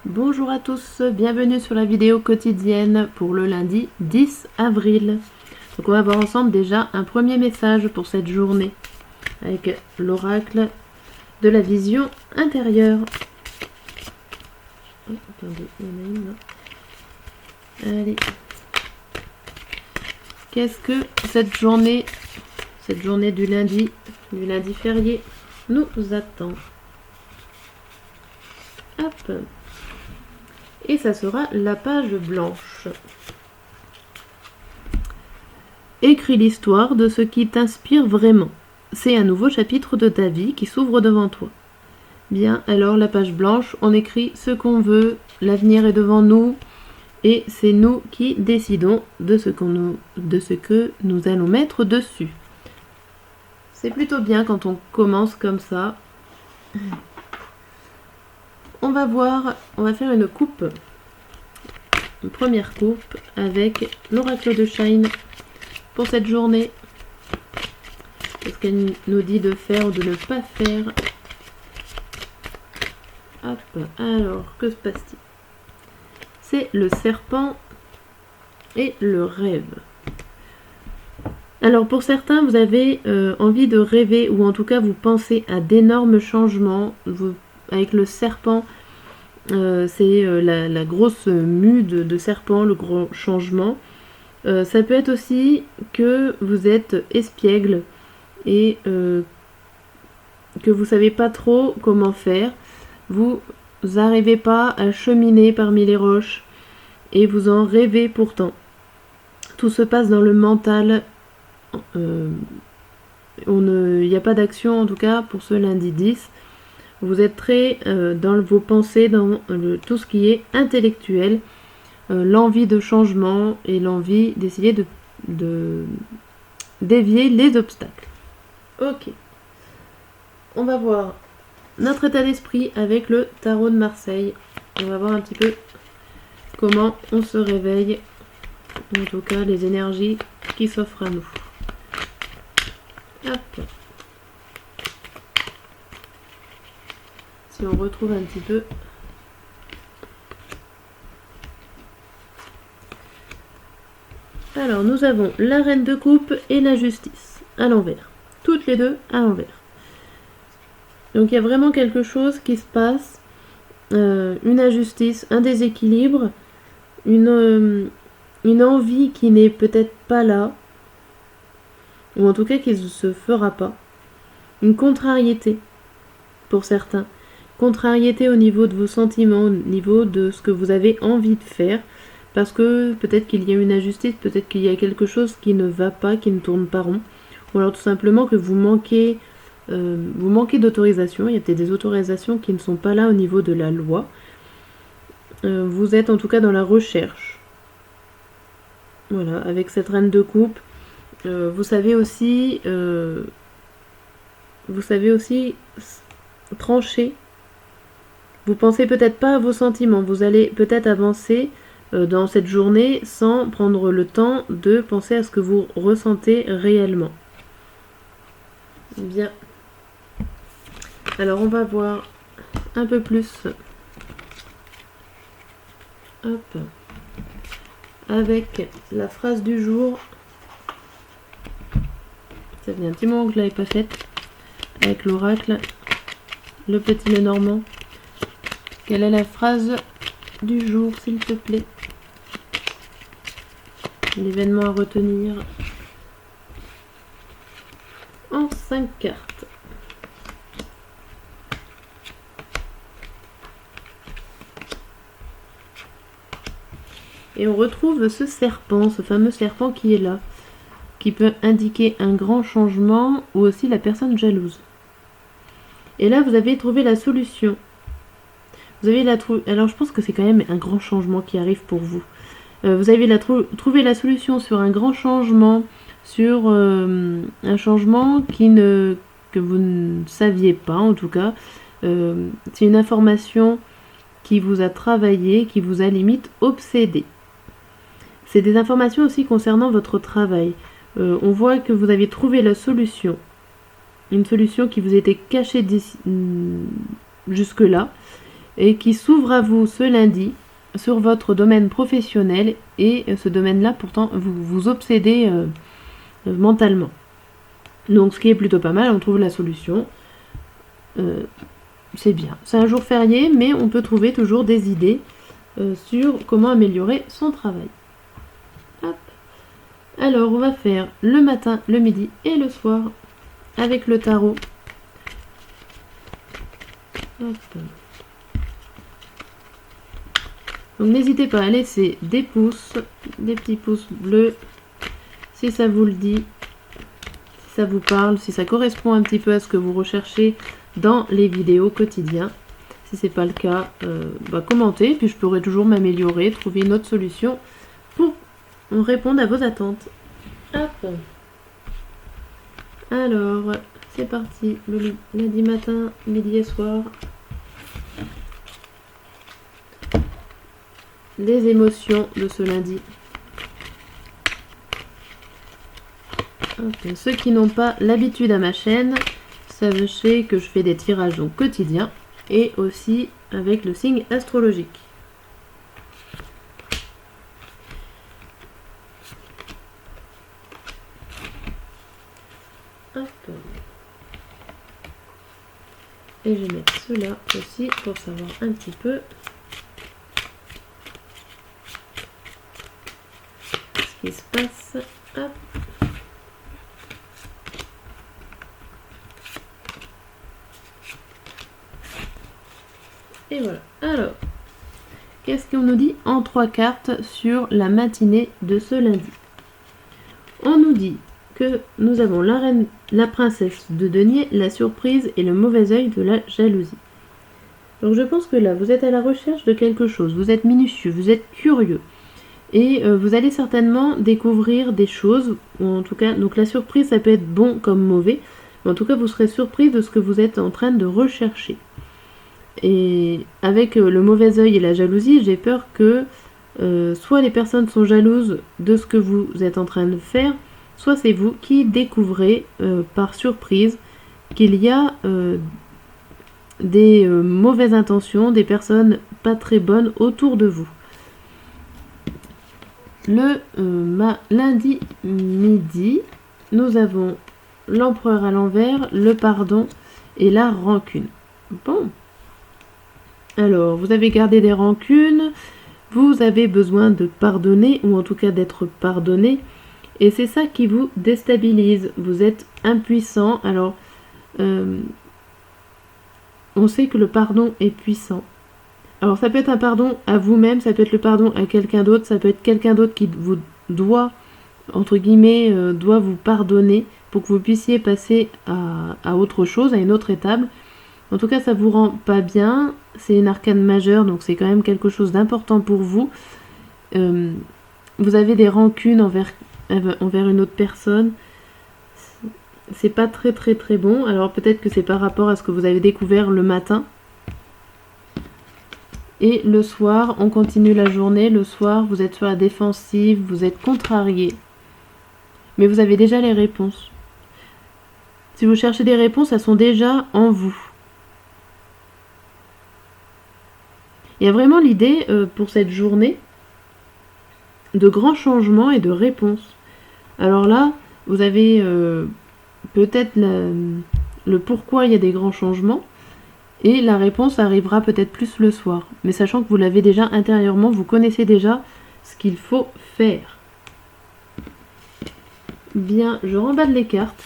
Bonjour à tous, bienvenue sur la vidéo quotidienne pour le lundi 10 avril. Donc on va voir ensemble déjà un premier message pour cette journée avec l'oracle de la vision intérieure. Oh, attendez, il y en a une là. Allez. Qu'est-ce que cette journée du lundi férié, nous attend? Hop. Et ça sera la page blanche. Écris l'histoire de ce qui t'inspire vraiment. C'est un nouveau chapitre de ta vie qui s'ouvre devant toi. Bien, alors la page blanche, on écrit ce qu'on veut, l'avenir est devant nous, et c'est nous qui décidons de ce que nous allons mettre dessus. C'est plutôt bien quand on commence comme ça. On va faire une coupe. Une première coupe avec l'oracle de Shine pour cette journée. Qu'est-ce qu'elle nous dit de faire ou de ne pas faire? Hop, alors, que se passe-t-il? C'est le serpent et le rêve. Alors pour certains, vous avez envie de rêver, ou en tout cas vous pensez à d'énormes changements. Avec le serpent, c'est la grosse mue de serpent, le gros changement. Ça peut être aussi que vous êtes espiègle et que vous savez pas trop comment faire. Vous n'arrivez pas à cheminer parmi les roches et vous en rêvez pourtant. Tout se passe dans le mental. Il n'y a pas d'action en tout cas pour ce lundi 10. Vous êtes très dans vos pensées, dans tout ce qui est intellectuel, l'envie de changement et l'envie d'essayer de dévier les obstacles. Ok. On va voir notre état d'esprit avec le tarot de Marseille. On va voir un petit peu comment on se réveille, en tout cas les énergies qui s'offrent à nous. Hop. Si on retrouve un petit peu. Alors nous avons la reine de coupe et la justice à l'envers. Toutes les deux à l'envers. Donc il y a vraiment quelque chose qui se passe. Une injustice, un déséquilibre, une envie qui n'est peut-être pas là. Ou en tout cas qui ne se fera pas. Une contrariété pour certains. Contrariété au niveau de vos sentiments, au niveau de ce que vous avez envie de faire. Parce que peut-être qu'il y a une injustice, peut-être qu'il y a quelque chose qui ne va pas, qui ne tourne pas rond. Ou alors tout simplement que vous manquez d'autorisation. Il y a peut-être des autorisations qui ne sont pas là au niveau de la loi. Vous êtes en tout cas dans la recherche. Voilà, avec cette reine de coupe. Vous savez aussi trancher. Vous pensez peut-être pas à vos sentiments. Vous allez peut-être avancer dans cette journée sans prendre le temps de penser à ce que vous ressentez réellement. Bien. Alors on va voir un peu plus. Hop. Avec la phrase du jour. Ça fait un petit moment que je ne l'avais pas faite. Avec l'oracle. Le petit Lenormand. Quelle est la phrase du jour, s'il te plaît? L'événement à retenir. En 5 cartes. Et on retrouve ce serpent, ce fameux serpent qui est là, qui peut indiquer un grand changement ou aussi la personne jalouse. Et là, vous avez trouvé la solution. Alors, je pense que c'est quand même un grand changement qui arrive pour vous. Vous avez trouvé la solution sur un grand changement, sur un changement que vous ne saviez pas, en tout cas. C'est une information qui vous a travaillé, qui vous a limite obsédé. C'est des informations aussi concernant votre travail. On voit que vous avez trouvé la solution. Une solution qui vous était cachée jusque-là et qui s'ouvre à vous ce lundi sur votre domaine professionnel, et ce domaine-là, pourtant, vous vous obsédez mentalement. Donc ce qui est plutôt pas mal, on trouve la solution. C'est bien. C'est un jour férié, mais on peut trouver toujours des idées sur comment améliorer son travail. Hop. Alors on va faire le matin, le midi et le soir avec le tarot. Hop. Donc n'hésitez pas à laisser des pouces, des petits pouces bleus, si ça vous le dit, si ça vous parle, si ça correspond un petit peu à ce que vous recherchez dans les vidéos quotidiennes. Si c'est pas le cas, commentez, puis je pourrai toujours m'améliorer, trouver une autre solution pour répondre à vos attentes. Hop. Alors, c'est parti, le lundi matin, midi et soir. Les émotions de ce lundi. Okay. Ceux qui n'ont pas l'habitude à ma chaîne, sachez que je fais des tirages au quotidien et aussi avec le signe astrologique. Hop. Et je vais mettre cela aussi pour savoir un petit peu ce qui se passe. Hop. Et voilà. Alors, qu'est-ce qu'on nous dit en 3 cartes sur la matinée de ce lundi? On nous dit que nous avons la reine, la princesse de denier, la surprise et le mauvais œil de la jalousie. Donc je pense que là, vous êtes à la recherche de quelque chose, vous êtes minutieux, vous êtes curieux. Et vous allez certainement découvrir des choses, ou en tout cas, donc la surprise, ça peut être bon comme mauvais, mais en tout cas, vous serez surpris de ce que vous êtes en train de rechercher. Et avec le mauvais œil et la jalousie, j'ai peur que soit les personnes sont jalouses de ce que vous êtes en train de faire, soit c'est vous qui découvrez par surprise qu'il y a des mauvaises intentions, des personnes pas très bonnes autour de vous. Le lundi midi, nous avons l'empereur à l'envers, le pardon et la rancune. Bon. Alors, vous avez gardé des rancunes, vous avez besoin de pardonner, ou en tout cas d'être pardonné, et c'est ça qui vous déstabilise. Vous êtes impuissant. Alors, on sait que le pardon est puissant. Alors, ça peut être un pardon à vous-même, ça peut être le pardon à quelqu'un d'autre, ça peut être quelqu'un d'autre qui vous doit, entre guillemets, doit vous pardonner pour que vous puissiez passer à autre chose, à une autre étape. En tout cas, ça vous rend pas bien. C'est une arcane majeure, donc c'est quand même quelque chose d'important pour vous. Vous avez des rancunes envers une autre personne. C'est pas très très très bon. Alors peut-être que c'est par rapport à ce que vous avez découvert le matin. Et le soir, on continue la journée. Le soir, vous êtes sur la défensive, vous êtes contrarié. Mais vous avez déjà les réponses. Si vous cherchez des réponses, elles sont déjà en vous. Il y a vraiment l'idée pour cette journée de grands changements et de réponses. Alors là, vous avez peut-être le pourquoi il y a des grands changements, et la réponse arrivera peut-être plus le soir. Mais sachant que vous l'avez déjà intérieurement, vous connaissez déjà ce qu'il faut faire. Bien, je remballe les cartes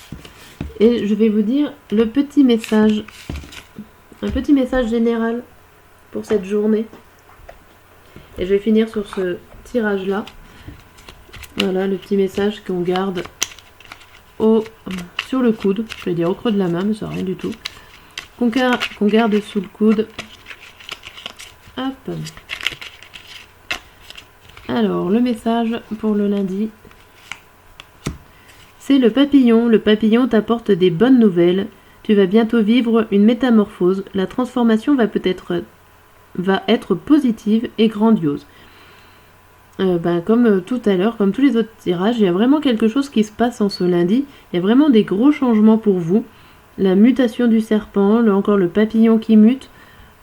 et je vais vous dire le petit message, un petit message général pour cette journée. Et je vais finir sur ce tirage là. Voilà le petit message qu'on garde sur le coude, je vais dire au creux de la main, mais ça rien du tout. Qu'on garde sous le coude. Hop. Alors le message pour le lundi, c'est le papillon. Le papillon t'apporte des bonnes nouvelles. Tu vas bientôt vivre une métamorphose. La transformation va être positive et grandiose. Comme tout à l'heure, comme tous les autres tirages, il y a vraiment quelque chose qui se passe en ce lundi. Il y a vraiment des gros changements pour vous. La mutation du serpent, encore le papillon qui mute.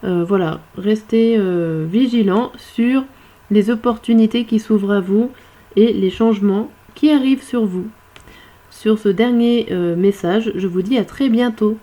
Voilà, restez vigilant sur les opportunités qui s'ouvrent à vous et les changements qui arrivent sur vous. Sur ce dernier message, je vous dis à très bientôt.